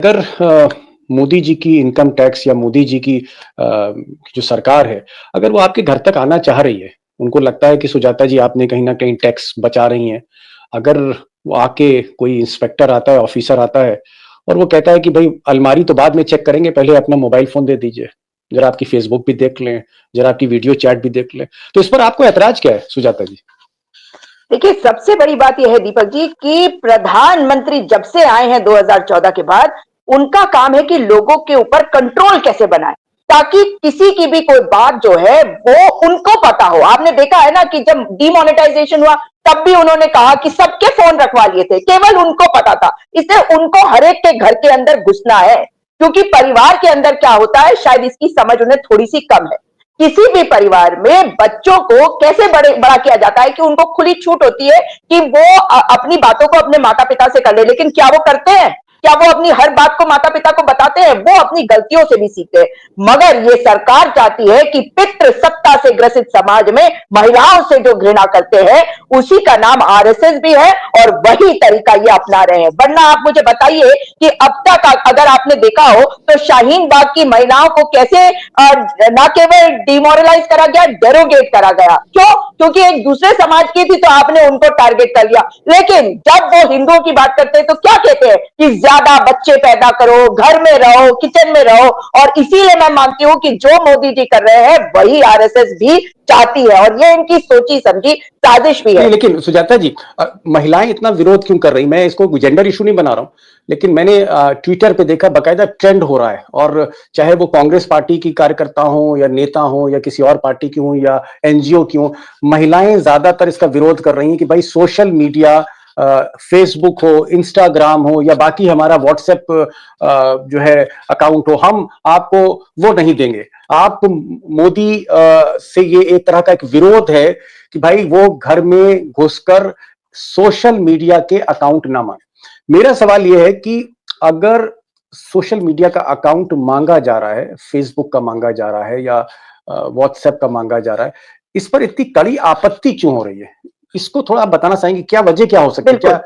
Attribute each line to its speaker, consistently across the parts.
Speaker 1: अगर मोदी जी की income tax या मोदी जी की जो सरकार है, अगर वो आपके घर तक आना चाह रही है, उनको लगता है कि सुजाता जी आपने कहीं न कहीं टैक्स बचा रही हैं। अगर वो आके कोई इंस्पेक्टर आता है, ऑफिसर आता है और वो कहता है कि भई अलमारी तो बाद में चेक करेंगे, पहले अपना मोबाइल फ़ोन दे दीजिए। ज़रा आपकी फ़ेसबुक भी देख लें, ज़रा आपकी वीडियो चैट भी देख लें। तो इस पर आपको ऐतराज़ क्या है सुजाता जी?
Speaker 2: देखिए, सबसे बड़ी बात यह है दीपक जी कि प्रधानमंत्री जब से आए हैं 2014 के बाद, उनका काम है कि लोगों के ऊपर कंट्रोल कैसे बनाएँ, ताकि किसी की भी कोई बात जो है वो उनको पता हो। आपने देखा है ना कि जब डिमोनेटाइजेशन हुआ तब भी उन्होंने कहा कि सबके फ़ोन रखवा लिए थे, केवल उनको पता था। इसलिए उनको हर एक के घर के अंदर घुसना है, क्योंकि परिवार के अंदर क्या होता है शायद इसकी समझ उन्हें थोड़ी-सी कम है। किसी भी परिवार में बच्चों को कैसे बड़ा किया जाता है कि उनको खुली छूट होती है कि वो अपनी बातों को अपने माता पिता से कर ले, लेकिन क्या वो करते हैं? क्या वो अपनी हर बात को माता पिता को बताते हैं? वो अपनी गलतियों से भी सीखते हैं। मगर ये सरकार चाहती है कि पितृ सत्ता से ग्रसित समाज में महिलाओं से जो घृणा करते हैं उसी का नाम आरएसएस भी है और वही तरीका ये अपना रहे हैं। वरना आप मुझे बताइए कि अब तक अगर आपने देखा हो तो शाहीन बाग की महिलाओं को कैसे न केवल डिमोरलाइज करा गया, डेरोगेट करा गया। क्यों? क्योंकि एक दूसरे समाज की थी तो आपने उनको टारगेट कर लिया। लेकिन जब वो हिंदुओं की बात करते हैं तो क्या कहते हैं कि ज्यादा बच्चे पैदा करो, घर में रहो, किचन में रहो। और इसीलिए मैं मानती हूं कि जो मोदी जी कर रहे हैं वही आरएसएस भी चाहती है और ये इनकी सोची समझी साजिश भी है।
Speaker 1: नहीं, लेकिन सुजाता जी महिलाएं इतना विरोध क्यों कर रही? मैं इसको जेंडर इशू नहीं बना रहा हूं, लेकिन मैंने ट्विटर पे देखा बकायदा ट्रेंड हो रहा है। और चाहे वो कांग्रेस पार्टी की कार्यकर्ता हो या नेता हो या किसी और पार्टी की हो या एनजीओ की हो, महिलाएं ज्यादातर इसका विरोध कर रही हैं कि भाई सोशल मीडिया, फेसबुक हो, इंस्टाग्राम हो या बाकी हमारा व्हाट्सएप जो है अकाउंट हो, हम आपको वो नहीं देंगे। आप मोदी से ये एक तरह का एक विरोध है कि भाई वो घर में घुसकर सोशल मीडिया के अकाउंट ना मांगे। मेरा सवाल यह है कि अगर सोशल मीडिया का अकाउंट मांगा जा रहा है, फेसबुक का मांगा जा रहा है या व्हाट्सएप का मांगा जा रहा है, इस पर इतनी कड़ी आपत्ति क्यों हो रही है? इसको थोड़ा आप बताना चाहेंगे, क्या वजह क्या हो सकती है?
Speaker 2: बिल्कुल।
Speaker 1: क्या?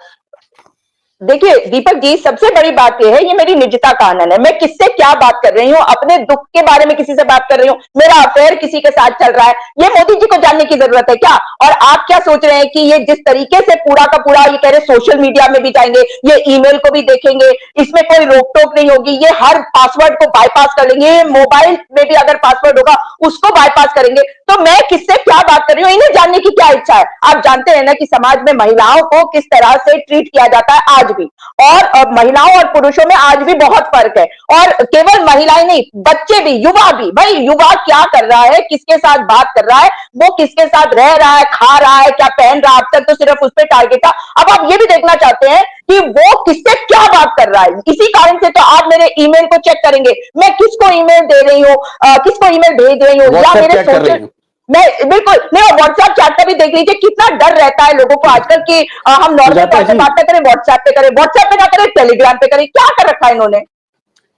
Speaker 2: देखिए दीपक जी, सबसे बड़ी बात यह है, ये मेरी निजता का आनंद है। मैं किससे क्या बात कर रही हूँ, अपने दुख के बारे में किसी से बात कर रही हूँ, मेरा अफेयर किसी के साथ चल रहा है, ये मोदी जी को जानने की जरूरत है क्या? और आप क्या सोच रहे हैं कि ये जिस तरीके से पूरा का पूरा ये कह रहे सोशल मीडिया में भी जाएंगे, ये ईमेल को भी देखेंगे, इसमें कोई रोक टोक नहीं होगी, ये हर पासवर्ड को बाईपास कर लेंगे, ये मोबाइल में भी अगर पासवर्ड होगा उसको बाईपास करेंगे। तो मैं किससे क्या बात कर रही हूँ, इन्हें जानने की क्या इच्छा है? आप जानते हैं ना कि समाज में महिलाओं को किस तरह से ट्रीट किया जाता है आज भी, और महिलाओं और पुरुषों में आज भी बहुत फर्क है। और केवल महिलाएं नहीं, बच्चे भी, युवा भी। भाई युवा क्या कर रहा है, किसके साथ बात कर रहा है, वो किसके साथ रह रहा है, खा रहा है, क्या पहन रहा है, अब तक तो सिर्फ उस पर टारगेट था। अब आप ये भी देखना चाहते हैं कि वो किससे क्या बात कर रहा है। इसी कारण से तो आप मेरे ईमेल को चेक करेंगे, मैं किसको ईमेल दे रही हूँ, किसको ईमेल भेज रही हूँ, या
Speaker 1: व्हाट्सएप
Speaker 2: मेरे
Speaker 1: चैट कर रही
Speaker 2: सोशल।
Speaker 1: हूँ?
Speaker 2: मैं बिल्कुल नहीं, व्हाट्सएप चैट पे भी देख लीजिए कितना डर रहता है लोगों को आजकल कि हम नॉर्मल
Speaker 1: सुजाता
Speaker 2: कॉल पे
Speaker 1: जी,
Speaker 2: बात ना करें, व्हाट्सएप पे करें, व्हाट्सएप पे ना करें, टेलीग्राम पे करें। क्या कर रखा है इन्होंने?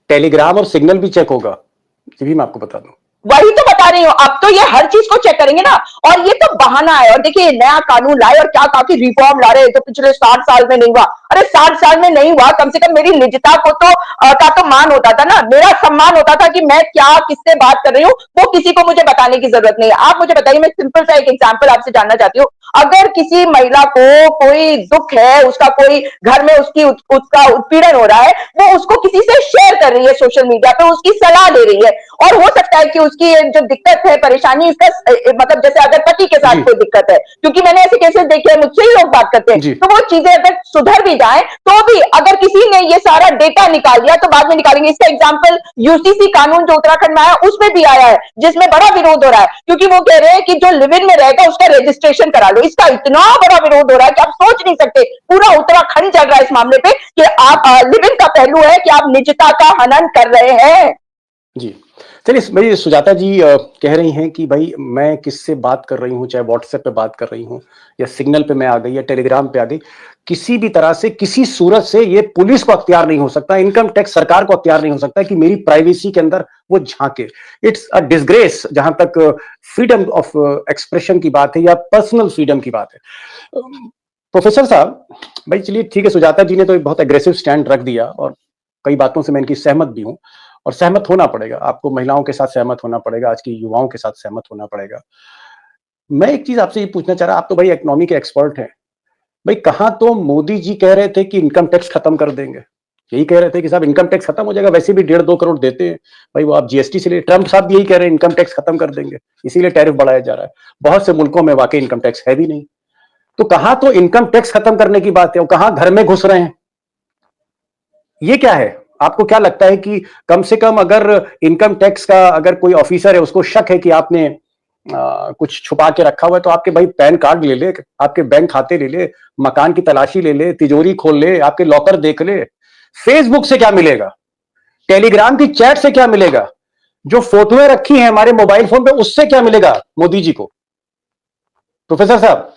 Speaker 1: टेलीग्राम और सिग्नल भी चेक होगा, ये भी मैं आपको बता दूं।
Speaker 2: वही तो बता रही हूँ, अब तो ये हर चीज को चेक करेंगे ना। और ये तो बहाना है। और देखिए नया कानून लाए और क्या कहा कि रिफॉर्म ला रहे हैं, जो पिछले 60 साल में नहीं हुआ। अरे 60 साल में नहीं हुआ, कम से कम मेरी निजता को तो का तो मान होता था ना, मेरा सम्मान होता था कि मैं क्या किससे बात कर रही हूँ, वो किसी को मुझे बताने की जरूरत नहीं है। आप मुझे बताइए, मैं सिंपल सा एक एग्जाम्पल आपसे जानना चाहती हूँ। अगर किसी महिला को कोई दुख है, उसका कोई घर में उसका उत्पीड़न हो रहा है, वो उसको किसी से शेयर कर रही है सोशल मीडिया पे, उसकी सलाह ले रही है। और हो सकता है कि उसकी जो दिक्कत है, परेशानी, इसका मतलब जैसे अगर पति के साथ
Speaker 1: जी।
Speaker 2: कोई दिक्कत है, क्योंकि मैंने ऐसे केसेस देखे हैं, मुझसे ही लोग बात करते हैं,
Speaker 1: जी।
Speaker 2: तो वो चीजें अगर सुधर भी जाए तो भी अगर किसी ने ये सारा डेटा निकाल दिया तो बाद में निकालेंगे। इसका एग्जाम्पल यूसीसी कानून जो उत्तराखंड में आया उसमें भी आया है, जिसमें बड़ा विरोध हो रहा है, क्योंकि वो कह रहे हैं कि जो लिव इन में रहेगा उसका रजिस्ट्रेशन करा लो। इसका इतना बड़ा विरोध हो रहा है कि आप सोच नहीं सकते। पूरा उत्तराखंड चल रहा है इस मामले पे कि आप लिव इन का पहलू है कि आप निजता का हनन कर रहे हैं।
Speaker 1: जी। चलिए, भाई सुजाता जी कह रही हैं कि भाई मैं किससे बात कर रही हूँ, चाहे व्हाट्सएप पे बात कर रही हूँ या सिग्नल पे मैं आ गई या टेलीग्राम पे आ गई, किसी भी तरह से किसी सूरत से ये पुलिस को अख्तियार नहीं हो सकता, इनकम टैक्स सरकार को अख्तियार नहीं हो सकता कि मेरी प्राइवेसी के अंदर वो झांके। इट्स अ डिसग्रेस जहां तक फ्रीडम ऑफ एक्सप्रेशन की बात है या पर्सनल फ्रीडम की बात है। प्रोफेसर साहब, भाई चलिए ठीक है, सुजाता जी ने तो एक बहुत एग्रेसिव स्टैंड रख दिया और कई बातों से मैं इनकी सहमत भी हूं, और सहमत होना पड़ेगा, आपको महिलाओं के साथ सहमत होना पड़ेगा, आज की युवाओं के साथ सहमत होना पड़ेगा। मैं एक चीज आपसे ये पूछना चाह रहा, आप तो भाई इकोनॉमी के एक्सपर्ट हैं, भाई कहां तो मोदी जी कह रहे थे कि इनकम टैक्स खत्म कर देंगे, यही कह रहे थे कि साहब इनकम टैक्स खत्म हो जाएगा, वैसे भी 1.5-2 करोड़ देते हैं भाई, वो आप जीएसटी से ले, ट्रंप साहब भी यही कह रहे हैं इनकम टैक्स खत्म कर देंगे, इसीलिए टैरिफ बढ़ाया जा रहा है। बहुत से मुल्कों में वाकई इनकम टैक्स है भी नहीं, तो कहां तो इनकम टैक्स खत्म करने की बात है और कहां घर में घुस रहे हैं, ये क्या है? आपको क्या लगता है कि कम से कम अगर इनकम टैक्स का अगर कोई ऑफिसर है, उसको शक है कि आपने कुछ छुपा के रखा हुआ है, तो आपके भाई पैन कार्ड ले ले, आपके बैंक खाते ले ले, मकान की तलाशी ले ले, तिजोरी खोल ले, आपके लॉकर देख ले। फेसबुक से क्या मिलेगा, टेलीग्राम की चैट से क्या मिलेगा, जो फोटोएं रखी हैं हमारे मोबाइल फोन पे उससे क्या मिलेगा मोदी जी को? प्रोफेसर साहब।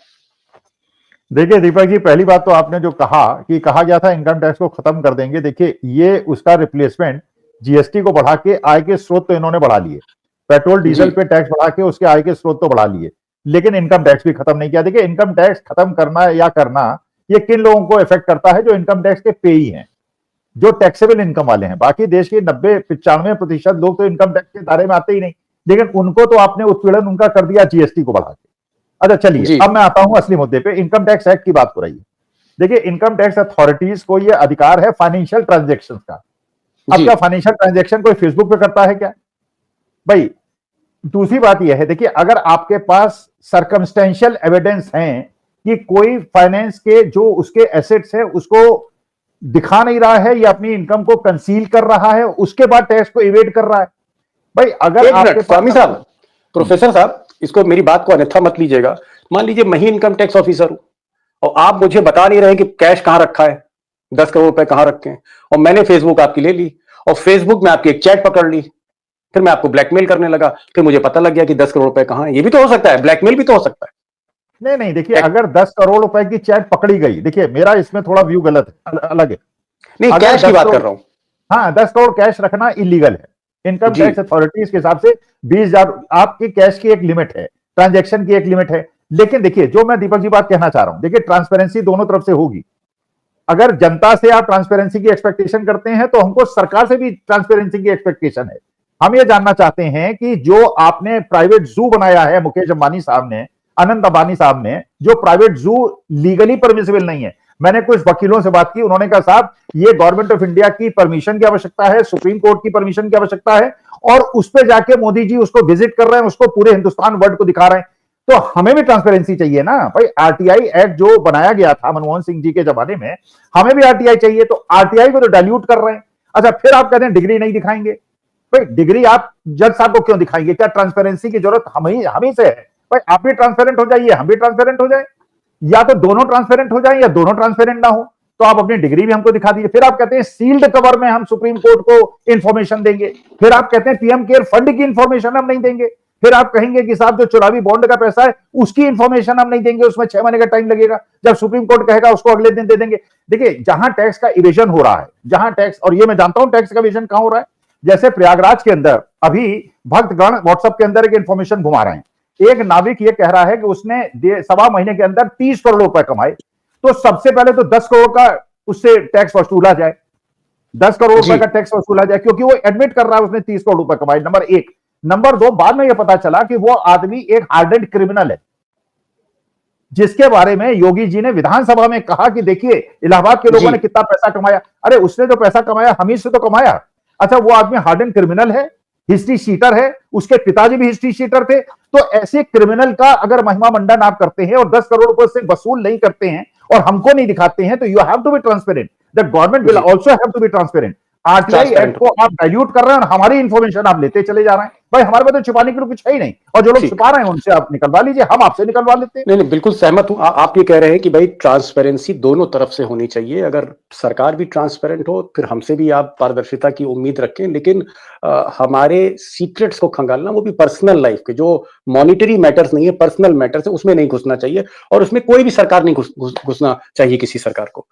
Speaker 3: देखिए दीपक जी, पहली बात तो आपने जो कहा कि कहा गया था इनकम टैक्स को खत्म कर देंगे, देखिए ये उसका रिप्लेसमेंट जीएसटी को बढ़ा के आय के स्रोत तो इन्होंने बढ़ा लिए, पेट्रोल डीजल पे टैक्स बढ़ा के उसके आय के स्रोत तो बढ़ा लिए, लेकिन इनकम टैक्स भी खत्म नहीं किया। देखिए इनकम टैक्स खत्म करना या करना ये किन लोगों को इफेक्ट करता है, जो इनकम टैक्स के पेई हैं, जो टैक्सेबल इनकम वाले हैं। बाकी देश के 90-95% लोग तो इनकम टैक्स के दायरे में आते ही नहीं, लेकिन उनको तो आपने उत्पीड़न उनका कर दिया जीएसटी को बढ़ा के। अच्छा चलिए, अब मैं आता हूं असली मुद्दे पे, इनकम टैक्स एक्ट की बात हो रही है। देखिए इनकम टैक्स अथॉरिटीज को यह अधिकार है फाइनेंशियल ट्रांजैक्शन का। अब क्या फाइनेंशियल ट्रांजैक्शन कोई फेसबुक पे करता है क्या भाई? दूसरी बात यह है, देखिए अगर आपके पास सर्कमस्टेंशियल एविडेंस है कि कोई फाइनेंस के जो उसके एसेट्स है उसको दिखा नहीं रहा है या अपनी इनकम को कंसील कर रहा है, उसके बाद टैक्स को इवेड कर रहा है भाई, अगर आपके
Speaker 1: स्वामी साहब, प्रोफेसर साहब, इसको मेरी बात को अन्यथा मत लीजिएगा। मान लीजिए मैं ही इनकम टैक्स ऑफिसर हूं और आप मुझे बता नहीं रहे कि कैश कहां रखा है, 10 करोड़ रुपए कहां रखे हैं, और मैंने फेसबुक आपकी ले ली और फेसबुक में आपकी एक चैट पकड़ ली, फिर मैं आपको ब्लैकमेल करने लगा, फिर मुझे पता लग गया कि 10 करोड़ रुपए कहां है। ये भी तो हो सकता है, ब्लैकमेल भी तो हो सकता है।
Speaker 3: नहीं नहीं, देखिए अगर 10 करोड़ रुपए की चैट पकड़ी गई, देखिए मेरा इसमें थोड़ा व्यू गलत है, अलग है।
Speaker 1: नहीं, कैश की बात कर रहा हूं।
Speaker 3: हाँ, 10 करोड़ कैश रखना इलीगल है। इनकम टैक्स अथॉरिटीज के हिसाब से 20,000 आपकी कैश की एक लिमिट है, ट्रांजैक्शन की एक लिमिट है। लेकिन देखिए जो मैं दीपक जी बात कहना चाह रहा हूं, देखिए ट्रांसपेरेंसी दोनों तरफ से होगी। अगर जनता से आप ट्रांसपेरेंसी की एक्सपेक्टेशन करते हैं तो हमको सरकार से भी ट्रांसपेरेंसी की एक्सपेक्टेशन है। हम ये जानना चाहते हैं कि जो आपने प्राइवेट जू बनाया है, मुकेश अंबानी साहब ने, अनंत अंबानी साहब ने, जो प्राइवेट जू लीगली परमिसिबल नहीं है। मैंने कुछ वकीलों से बात की, उन्होंने कहा साहब ये गवर्नमेंट ऑफ इंडिया की परमिशन की आवश्यकता है, सुप्रीम कोर्ट की परमिशन की आवश्यकता है, और उस पर जाके मोदी जी उसको विजिट कर रहे हैं, उसको पूरे हिंदुस्तान वर्ल्ड को दिखा रहे हैं। तो हमें भी ट्रांसपेरेंसी चाहिए ना भाई। आरटीआई एक्ट जो बनाया गया था मनमोहन सिंह जी के जमाने में, हमें भी आरटीआई चाहिए, तो आरटीआई को तो डाइल्यूट कर रहे हैं। अच्छा, फिर आप कहते हैं डिग्री नहीं दिखाएंगे भाई, डिग्री आप जज साहब को क्यों दिखाएंगे? क्या ट्रांसपेरेंसी की जरूरत हम ही से है भाई? आप भी ट्रांसपेरेंट हो जाइए, हम भी ट्रांसपेरेंट हो जाए, या तो दोनों ट्रांसपेरेंट हो जाए या दोनों ट्रांसपेरेंट ना हो। तो आप अपनी डिग्री भी हमको दिखा दीजिए। फिर आप कहते हैं सील्ड कवर में हम सुप्रीम कोर्ट को इंफॉर्मेशन देंगे, फिर आप कहते हैं पीएम केयर फंड की इंफॉर्मेशन हम नहीं देंगे, फिर आप कहेंगे कि साहब जो चुनावी बॉन्ड का पैसा है उसकी इंफॉर्मेशन हम नहीं देंगे, उसमें 6 महीने का टाइम लगेगा, जब सुप्रीम कोर्ट कहेगा उसको अगले दिन दे देंगे। देखिए जहां टैक्स का इवेजन हो रहा है, जहां टैक्स, और ये मैं जानता हूं टैक्स का इवेजन कहां हो रहा है, जैसे प्रयागराज के अंदर अभी भक्तगण व्हाट्सएप के अंदर एक इंफॉर्मेशन घुमा रहे हैं। एक नाविक ये कह रहा है कि उसने 1.25 महीने के अंदर 30 करोड़ रुपए कमाए, तो सबसे पहले तो 10 करोड़ का उससे टैक्स वसूला जाए, 10 करोड़ रुपए का टैक्स वसूला जाए, क्योंकि वो एडमिट कर रहा है उसने 30 करोड़ रुपए कमाए। नंबर 1। नंबर 2, बाद में यह पता चला कि वो आदमी एक हार्डेंड क्रिमिनल है, जिसके बारे में योगी जी ने विधानसभा में कहा कि देखिए इलाहाबाद के लोगों ने कितना पैसा कमाया। अरे उसने जो पैसा कमाया हम ही से तो कमाया। अच्छा, वो आदमी हार्डेंड क्रिमिनल है, हिस्ट्री शीटर है, उसके पिताजी भी हिस्ट्री शीटर थे। तो ऐसे क्रिमिनल का अगर महिमा मंडन आप करते हैं और 10 करोड़ रुपए से वसूल नहीं करते हैं और हमको नहीं दिखाते हैं, तो you have to be transparent. The government will also have to be transparent. RTI act को आप डाइल्यूट कर रहे हैं और हमारी इंफॉर्मेशन आप लेते चले जा रहे हैं भाई। हमारे पास तो छुपाने के लिए कुछ है ही नहीं, और जो लोग छुपा रहे हैं उनसे आप निकलवा लीजिए, हम आपसे निकलवा लेते हैं।
Speaker 1: नहीं, बिल्कुल सहमत हूं। आप ये कह रहे हैं कि भाई ट्रांसपेरेंसी दोनों तरफ से होनी चाहिए। अगर सरकार भी ट्रांसपेरेंट हो, फिर हमसे भी आप पारदर्शिता की उम्मीद रखें, लेकिन हमारे सीक्रेट्स को खंगालना, वो भी पर्सनल लाइफ के, जो मॉनिटरी मैटर्स नहीं है, पर्सनल मैटर्स है, उसमें नहीं घुसना चाहिए, और उसमें कोई भी सरकार नहीं घुसना चाहिए किसी सरकार को।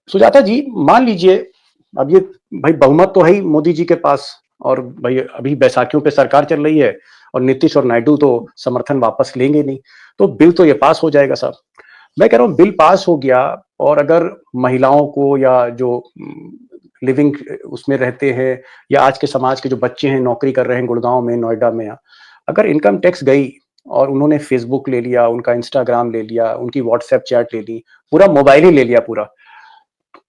Speaker 1: सुजाता जी, मान लीजिए अब ये भाई बहुमत तो है ही मोदी जी के पास, और भाई अभी बैसाखियों पे सरकार चल रही है और नीतीश और नायडू तो समर्थन वापस लेंगे नहीं, तो बिल तो ये पास हो जाएगा साहब। मैं कह रहा हूं बिल पास हो गया, और अगर महिलाओं को या जो लिविंग उसमें रहते हैं, या आज के समाज के जो बच्चे हैं नौकरी कर रहे हैं गुड़गांव में, नोएडा में, अगर इनकम टैक्स गई और उन्होंने फेसबुक ले लिया, उनका इंस्टाग्राम ले लिया, उनकी व्हाट्सएप चैट ले ली, पूरा मोबाइल ही ले लिया पूरा,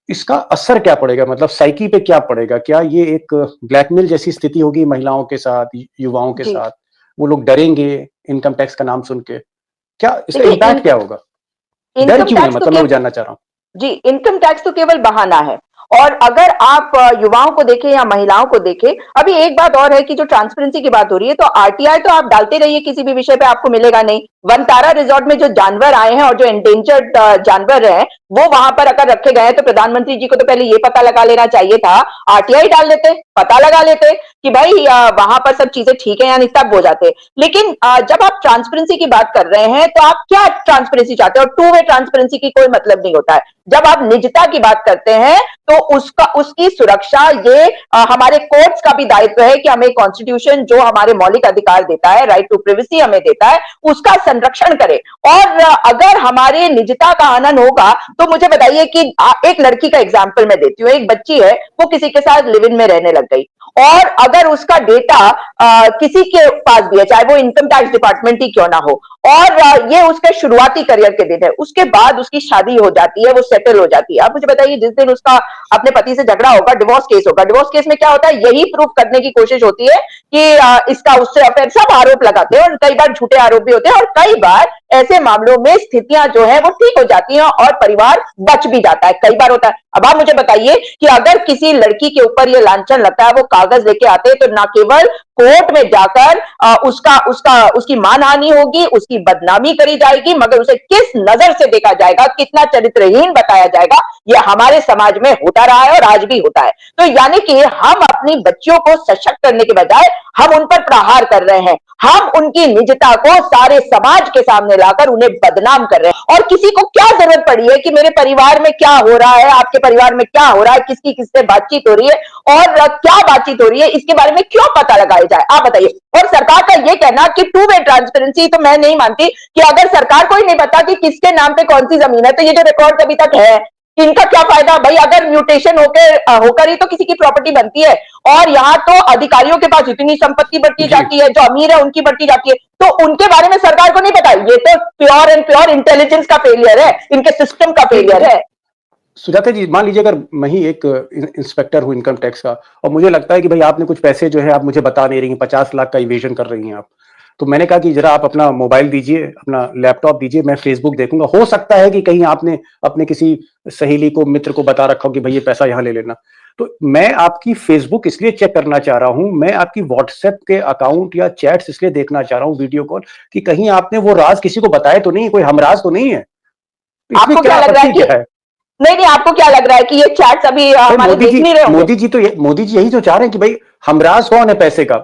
Speaker 1: इसका असर क्या पड़ेगा? मतलब साइकी पे क्या पड़ेगा? क्या ये एक ब्लैकमेल जैसी स्थिति होगी महिलाओं के साथ, युवाओं के
Speaker 2: जी
Speaker 1: साथ? वो लोग डरेंगे इनकम टैक्स का नाम सुन के? क्या इसका
Speaker 2: देखिए,
Speaker 1: इम्पैक्ट क्या होगा? डर
Speaker 2: इनकम
Speaker 1: क्यों है?
Speaker 2: टैक्स तो
Speaker 1: मतलब मैं वो जानना चाह रहा हूँ।
Speaker 2: जी, इनकम टैक्स तो केवल बहाना है। और अगर आप युवाओं को देखें या महिलाओं को देखें, अभी एक बात और है कि जो ट्रांसपेरेंसी की बात हो रही है, तो आरटीआई तो आप डालते रहिए, किसी भी विषय पे आपको मिलेगा नहीं। वनतारा रिजॉर्ट में जो जानवर आए हैं और जो एंडेंजर्ड जानवर हैं, वो वहां पर अगर रखे गए हैं, तो प्रधानमंत्री जी को तो पहले ये पता लगा लेना चाहिए था, आरटीआई डाल लेते, पता लगा लेते कि भाई वहां पर सब चीजें ठीक है या नहीं, तब हो जाते। लेकिन जब आप ट्रांसपेरेंसी की बात कर रहे हैं, तो आप क्या ट्रांसपेरेंसी चाहते हो? टू वे ट्रांसपेरेंसी की कोई मतलब नहीं होता है। जब आप निजता की बात करते हैं, तो उसकी सुरक्षा ये हमारे कोर्ट्स का भी दायित्व है कि हमें कॉन्स्टिट्यूशन जो हमारे मौलिक अधिकार देता है, राइट टू प्रिवेसी हमें देता है, उसका संरक्षण करे। और अगर हमारे निजता का हनन होगा, तो मुझे बताइए कि एक लड़की का एग्जाम्पल मैं देती हूँ। एक बच्ची है, वो किसी के साथ लिव इन में रहने लग गई, और अगर उसका डेटा किसी के पास भी है, चाहे वो इनकम टैक्स डिपार्टमेंट ही क्यों ना हो, और ये उसके शुरुआती करियर के दिन है, उसके बाद उसकी शादी हो जाती है, वो सेटल हो जाती है। आप मुझे बताइए, जिस दिन उसका अपने पति से झगड़ा होगा, डिवोर्स केस होगा, डिवोर्स केस में क्या होता है? यही प्रूफ करने की कोशिश होती है कि इसका उससे अफेयर, सब आरोप लगाते हैं, और कई बार झूठे आरोप भी होते हैं, और कई बार ऐसे मामलों में स्थितियां जो है वो ठीक हो जाती हैं और परिवार बच भी जाता है, कई बार होता है। अब आप मुझे बताइए कि अगर किसी लड़की के ऊपर ये लांछन लगता है, वो कागज लेके आते हैं, तो ना केवल कोर्ट में जाकर उसकी मानहानि होगी, उसकी बदनामी करी जाएगी, मगर उसे किस नजर से देखा जाएगा, कितना चरित्रहीन बताया जाएगा, ये हमारे समाज में होता रहा है और आज भी होता है। तो यानी कि हम अपनी बच्चियों को सशक्त करने के बजाय हम उन पर प्रहार कर रहे हैं, हम उनकी निजता को सारे समाज के सामने लाकर उन्हें बदनाम कर रहे हैं। और किसी को क्या जरूरत पड़ी है कि मेरे परिवार में क्या हो रहा है, आपके परिवार में क्या हो रहा है, किसकी किससे बातचीत हो रही है और क्या बातचीत हो रही है, इसके बारे में क्यों पता लगाया जाए? आप बताइए। और सरकार का यह कहना कि टू वे ट्रांसपेरेंसी, तो मैं नहीं मानती कि अगर सरकार को ही नहीं पता कि किसके नाम पे कौन सी जमीन है, तो ये जो रिकॉर्ड अभी तक है, इनका क्या फायदा भाई? अगर म्यूटेशन होकर ही तो किसी की प्रॉपर्टी बनती है, और यहाँ तो अधिकारियों के पास इतनी संपत्ति बढ़ती जाती है, जो अमीर है उनकी बढ़ती जाती है, तो उनके बारे में सरकार को नहीं पता। ये तो प्योर एंड प्योर इंटेलिजेंस का फेलियर है, इनके सिस्टम का फेलियर है।
Speaker 1: सुजाता जी, मान लीजिए अगर मैं ही एक इंस्पेक्टर हूं इनकम टैक्स का, और मुझे लगता है कि भाई आपने कुछ पैसे जो है आप मुझे बता नहीं रही, 50 लाख का इवेजन कर रही हैं आप, तो मैंने कहा कि जरा आप अपना मोबाइल दीजिए, अपना लैपटॉप दीजिए, मैं फेसबुक देखूंगा। हो सकता है कि कहीं आपने अपने किसी सहेली को, मित्र को बता रखा हो कि भाई ये पैसा यहाँ ले लेना, तो मैं आपकी फेसबुक इसलिए चेक करना चाह रहा हूं, मैं आपकी व्हाट्सएप के अकाउंट या चैट्स इसलिए देखना चाह रहा हूं, वीडियो कॉल, कि कहीं आपने वो राज किसी को बताया तो नहीं, कोई हमराज तो नहीं है।
Speaker 2: आपको क्या लग रहा है कि नहीं, आपको क्या लग रहा है कि ये चैट्स अभी हमारे देख नहीं रहे होंगे?
Speaker 1: मोदी जी यही तो चाह रहे हैं कि भाई हमराज कौन है पैसे का।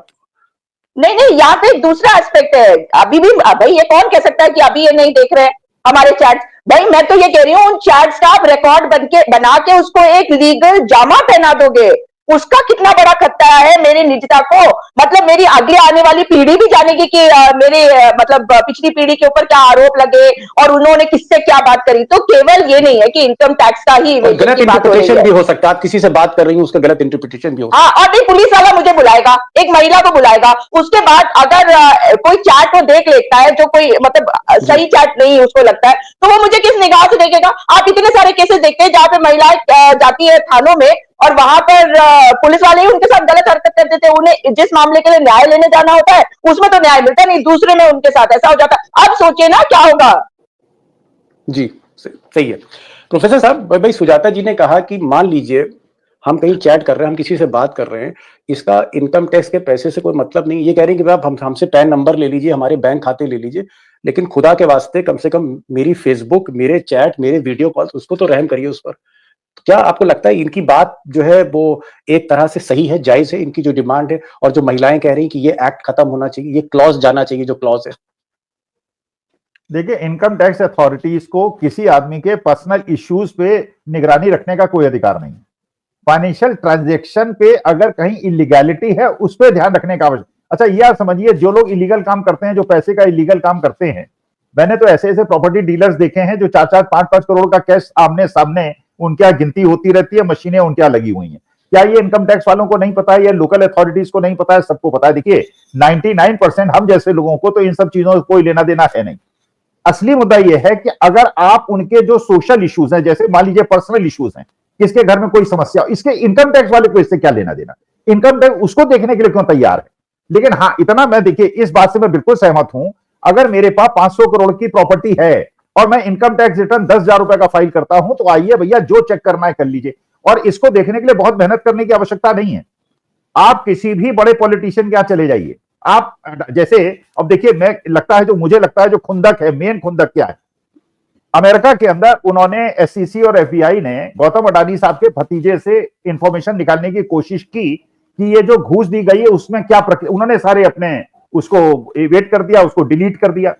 Speaker 2: नहीं, यहाँ पे दूसरा एस्पेक्ट है। अभी भी भाई ये कौन कह सकता है कि अभी ये नहीं देख रहे हैं हमारे चैट्स? भाई मैं तो ये कह रही हूँ, उन चैट्स का आप रिकॉर्ड बना के उसको एक लीगल जामा पहना दोगे, उसका कितना बड़ा खतरा है मेरी निजता को। मतलब मेरी आगे आने वाली पीढ़ी भी जानेगी कि मेरे मतलब पिछली पीढ़ी के ऊपर क्या आरोप लगे और उन्होंने किससे क्या बात करी। तो केवल ये नहीं है कि इनकम टैक्स का ही
Speaker 1: गलत इंटरप्रिटेशन भी हो सकता है, आप किसी से बात कर रही हैं उसका गलत इंटरप्रिटेशन भी हो सकता है।
Speaker 2: हाँ, और नहीं, पुलिस वाला मुझे बुलाएगा, एक महिला को बुलाएगा, उसके बाद अगर कोई चैट वो देख लेता है जो कोई मतलब सही चैट नहीं उसको लगता है, तो वो मुझे किस निगाह से देखेगा? आप इतने सारे केसेस देखते हैं जहां पे महिलाएं जाती है थानों में, और वहां पर पुलिस वाले ही उनके साथ गलत हरकत करते थे। उन्हें जिस मामले के लिए न्याय लेने जाना होता है उसमें तो न्याय मिलता नहीं, दूसरे में उनके साथ ऐसा हो जाता है। अब सोचिए ना क्या होगा।
Speaker 1: जी सही है प्रोफेसर साहब। भाई सुजाता जी ने कहा कि मान लीजिए हम कहीं चैट कर रहे हैं, हम किसी से बात कर रहे हैं, इसका इनकम टैक्स के पैसे से कोई मतलब नहीं। ये कह रहे हैं कि आप हमसे पैन नंबर ले लीजिए, हमारे बैंक खाते ले लीजिए, लेकिन खुदा के वास्ते कम से कम मेरी फेसबुक, मेरे चैट, मेरे वीडियो कॉल, उसको तो रहम करिए उस पर। क्या आपको लगता है इनकी बात जो है वो एक तरह से सही है, जायज है, इनकी जो डिमांड है, और जो महिलाएं कह रही हैं कि ये एक्ट खत्म होना चाहिए, ये क्लॉज जाना चाहिए जो क्लॉज है?
Speaker 3: देखिए, इनकम टैक्स अथॉरिटीज को किसी आदमी के पर्सनल इश्यूज पे निगरानी रखने का कोई अधिकार नहीं है। फाइनेंशियल ट्रांजैक्शन पे अगर कहीं इलीगैलिटी है उस पर ध्यान रखने का आवश्यक। अच्छा, ये आप समझिए, जो लोग इलीगल काम करते हैं, जो पैसे का इलीगल काम करते हैं, मैंने तो ऐसे ऐसे प्रॉपर्टी डीलर्स देखे हैं जो 4-4, 5-5 करोड़ का कैश आमने सामने उनके यहाँ गिनती होती रहती है, मशीनें उनके यहाँ लगी हुई हैं। क्या ये इनकम टैक्स वालों को नहीं पता है, या लोकल अथॉरिटीज को नहीं पता है? सबको पता है। देखिए 99% हम जैसे लोगों को तो इन सब चीजों से कोई लेना देना है नहीं। असली मुद्दा यह है कि अगर आप उनके जो सोशल इश्यूज हैं, जैसे मान लीजिए पर्सनल इश्यूज हैं, किसके घर में कोई समस्या, इसके इनकम टैक्स वाले को इससे क्या लेना देना? इनकम टैक्स उसको देखने के लिए क्यों तैयार है? लेकिन हाँ, इतना मैं देखिए इस बात से मैं बिल्कुल सहमत हूं, अगर मेरे पास 500 करोड़ की प्रॉपर्टी है और मैं इनकम टैक्स रिटर्न 10,000 रुपए का फाइल करता हूं, तो आइए भैया जो चेक करना है कर लीजिए। और इसको देखने के लिए बहुत मेहनत करने की आवश्यकता नहीं है। आप किसी भी बड़े पॉलिटिशियन के यहां चले जाइए, आप जैसे अब देखिए, मैं लगता है जो मुझे लगता है जो खुंदक है, मेन खुंदक क्या है, अमेरिका के अंदर उन्होंने एसईसी और एफबीआई ने गौतम अडानी साहब के भतीजे से इंफॉर्मेशन निकालने की कोशिश की कि ये जो घूस दी गई है उसमें क्या प्रक्रिया, उन्होंने सारे अपने उसको वेट कर दिया, उसको डिलीट कर दिया।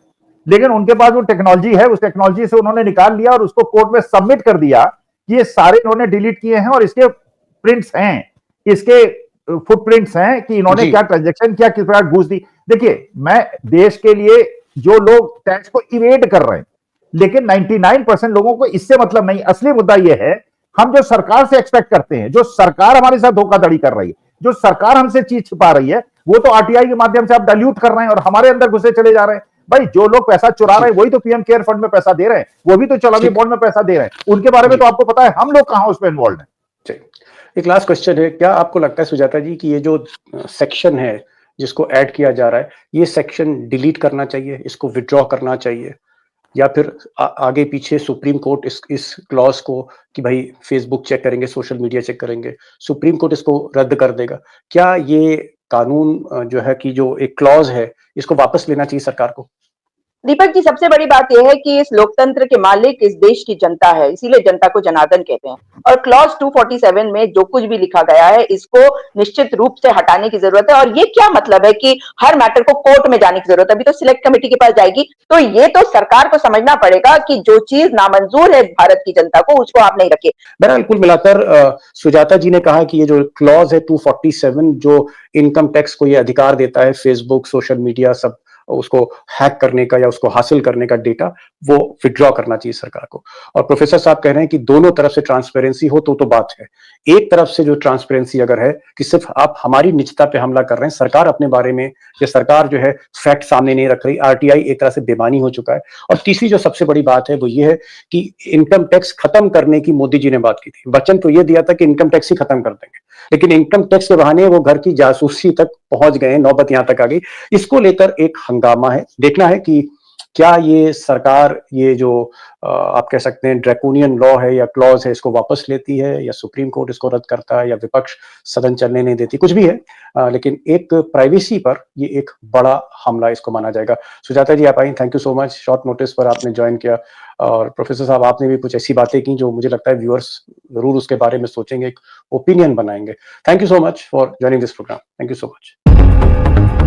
Speaker 3: लेकिन उनके पास जो टेक्नोलॉजी है, उस टेक्नोलॉजी से उन्होंने निकाल लिया और उसको कोर्ट में सबमिट कर दिया कि ये सारे इन्होंने डिलीट किए हैं और इसके प्रिंट्स हैं, इसके फुटप्रिंट्स हैं कि इन्होंने क्या ट्रांजैक्शन किया, किस प्रकार घूस दी। देखिए, मैं देश के लिए जो लोग टैक्स को इवेड कर रहे हैं, लेकिन 99% लोगों को इससे मतलब नहीं। असली मुद्दा यह है, हम जो सरकार से एक्सपेक्ट करते हैं, जो सरकार हमारे साथ धोखाधड़ी कर रही है, जो सरकार हमसे चीज छिपा रही है, वो तो आरटीआई के माध्यम से आप डाइल्यूट कर रहे हैं और हमारे अंदर घुसे चले जा रहे हैं। भाई जो लोग पैसा चुरा रहे हैं वही तो पीएम केयर फंड में पैसा दे रहे हैं, वो भी तो चुनावी बॉन्ड में पैसा दे रहे हैं। उनके बारे में तो आपको पता है, हम लोग कहां उसमें इन्वॉल्व हैं।
Speaker 1: एक लास्ट क्वेश्चन है, क्या आपको लगता है सुजाता जी कि ये जो सेक्शन है जिसको ऐड किया जा रहा है, ये सेक्शन डिलीट करना चाहिए, इसको विड्रॉ करना चाहिए, या फिर आगे पीछे सुप्रीम कोर्ट इस क्लॉज को कि भाई फेसबुक चेक करेंगे, सोशल मीडिया चेक करेंगे, सुप्रीम कोर्ट इसको रद्द कर देगा? क्या ये कानून जो है कि जो एक क्लॉज है, इसको वापस लेना चाहिए सरकार को?
Speaker 2: दीपक जी, सबसे बड़ी बात यह है कि इस लोकतंत्र के मालिक इस देश की जनता है, इसीलिए जनता को जनार्दन कहते हैं। और क्लॉज 247 में जो कुछ भी लिखा गया है, इसको निश्चित रूप से हटाने की जरूरत है। और ये क्या मतलब है कि हर मैटर को कोर्ट में जाने की जरूरत है? अभी तो सिलेक्ट कमेटी के पास जाएगी। तो ये तो सरकार को समझना पड़ेगा कि जो चीज नामंजूर है भारत की जनता को, उसको आप नहीं रखिए।
Speaker 1: बहरहाल कुल मिलाकर सुजाता जी ने कहा कि ये जो क्लॉज है 247 जो इनकम टैक्स को ये अधिकार देता है फेसबुक, सोशल मीडिया, सब उसको हैक करने का या उसको हासिल करने का डेटा, वो विड्रॉ करना चाहिए सरकार को। और प्रोफेसर साहब कह रहे हैं कि दोनों तरफ से ट्रांसपेरेंसी हो तो बात है। एक तरफ से जो ट्रांसपेरेंसी अगर है कि सिर्फ आप हमारी निजता पे हमला कर रहे हैं, सरकार अपने बारे में या सरकार जो है फैक्ट सामने नहीं रख रही, आरटीआई एक तरह से बेमानी हो चुका है। और तीसरी जो सबसे बड़ी बात है वो ये है कि इनकम टैक्स खत्म करने की मोदी जी ने बात की थी, वचन तो ये दिया था कि इनकम टैक्स ही खत्म कर देंगे, लेकिन इनकम टैक्स के बहाने वो घर की जासूसी तक पहुंच गए, नौबत यहां तक आ गई। इसको लेकर एक हंगामा है, देखना है कि क्या ये सरकार ये जो आप कह सकते हैं ड्रैकोनियन लॉ है या क्लॉज है, इसको वापस लेती है, या सुप्रीम कोर्ट इसको रद्द करता है, या विपक्ष सदन चलने नहीं देती, कुछ भी है। लेकिन एक प्राइवेसी पर ये एक बड़ा हमला इसको माना जाएगा। सुजाता जी आप आई, thank you so much, short notice पर आपने ज्वाइन किया। और प्रोफेसर साहब आपने भी कुछ ऐसी बातें की जो मुझे लगता है व्यूअर्स जरूर उसके बारे में सोचेंगे, एक ओपिनियन बनाएंगे। Thank you so much for joining this programme. Thank you so much.